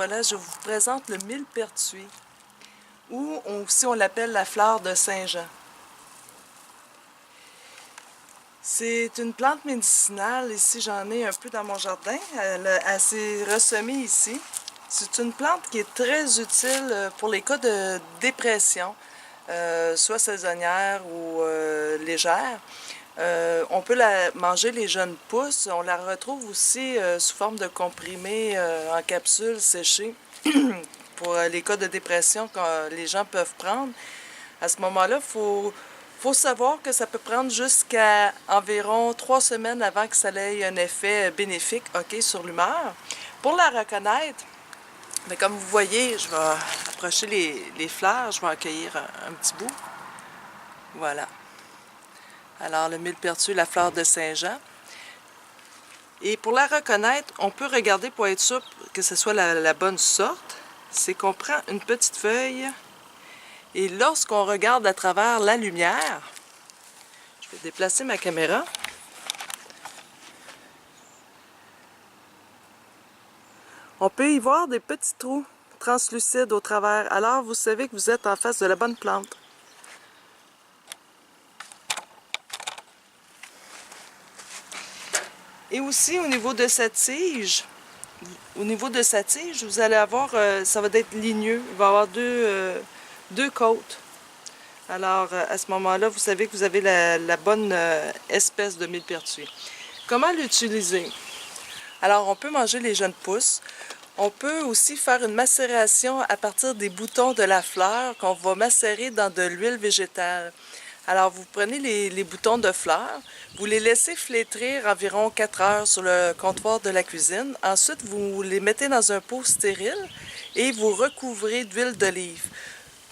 voilà, je vous présente le millepertuis, ou aussi on l'appelle la fleur de Saint-Jean. C'est une plante médicinale, ici j'en ai un peu dans mon jardin, elle s'est ressemée ici. C'est une plante qui est très utile pour les cas de dépression, soit saisonnière ou légère. On peut la manger les jeunes pousses. On la retrouve aussi sous forme de comprimés en capsules séchées pour les cas de dépression que les gens peuvent prendre. À ce moment-là, faut savoir que ça peut prendre jusqu'à environ 3 semaines avant que ça ait un effet bénéfique, sur l'humeur. Pour la reconnaître, mais comme vous voyez, je vais approcher les fleurs, je vais en cueillir un petit bout. Voilà. Alors, le millepertuis, la fleur de Saint-Jean. Et pour la reconnaître, on peut regarder pour être sûr que ce soit la bonne sorte. C'est qu'on prend une petite feuille et lorsqu'on regarde à travers la lumière, je vais déplacer ma caméra. On peut y voir des petits trous translucides au travers. Alors, vous savez que vous êtes en face de la bonne plante. Et aussi au niveau de sa tige, vous allez avoir, ça va être ligneux, il va y avoir deux côtes. Alors à ce moment-là, vous savez que vous avez la bonne espèce de millepertuis. Comment l'utiliser? Alors on peut manger les jeunes pousses. On peut aussi faire une macération à partir des boutons de la fleur qu'on va macérer dans de l'huile végétale. Alors, vous prenez les boutons de fleurs, vous les laissez flétrir environ 4 heures sur le comptoir de la cuisine. Ensuite, vous les mettez dans un pot stérile et vous recouvrez d'huile d'olive.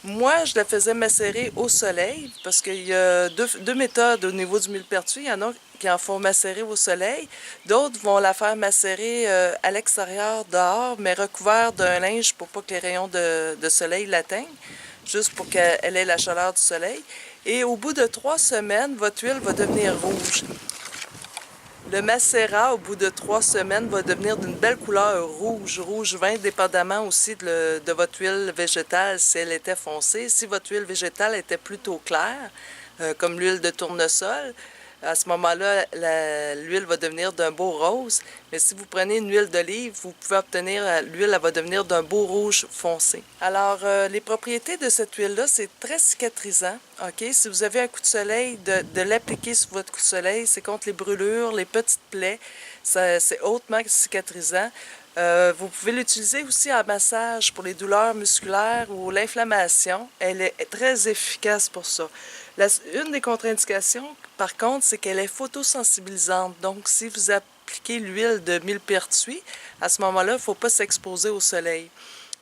Moi, je la faisais macérer au soleil parce qu'il y a deux méthodes au niveau du millepertuis. Il y en a qui en font macérer au soleil. D'autres vont la faire macérer à l'extérieur, dehors, mais recouvert d'un linge pour pas que les rayons de soleil l'atteignent, juste pour qu'elle ait la chaleur du soleil. Et au bout de 3 semaines, votre huile va devenir rouge. Le macérat, au bout de 3 semaines, va devenir d'une belle couleur rouge, rouge vin, dépendamment aussi de votre huile végétale, si elle était foncée. Si votre huile végétale était plutôt claire, comme l'huile de tournesol, à ce moment-là, l'huile va devenir d'un beau rose. Mais si vous prenez une huile d'olive, vous pouvez obtenir, l'huile va devenir d'un beau rouge foncé. Alors, les propriétés de cette huile-là, c'est très cicatrisant. Si vous avez un coup de soleil, de l'appliquer sur votre coup de soleil, c'est contre les brûlures, les petites plaies. C'est hautement cicatrisant. Vous pouvez l'utiliser aussi en massage pour les douleurs musculaires ou l'inflammation. Elle est très efficace pour ça. Une des contre-indications, par contre, c'est qu'elle est photosensibilisante. Donc, si vous appliquez l'huile de millepertuis, à ce moment-là, il ne faut pas s'exposer au soleil.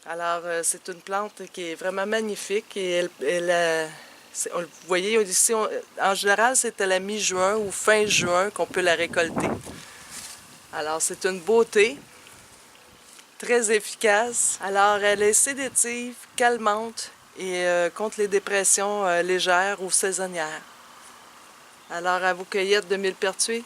Alors, c'est une plante qui est vraiment magnifique et vous voyez ici, en général, c'est à la mi-juin ou fin juin qu'on peut la récolter. Alors, c'est une beauté. Très efficace. Alors, elle est sédative, calmante et contre les dépressions légères ou saisonnières. Alors, à vos cueillettes de millepertuis.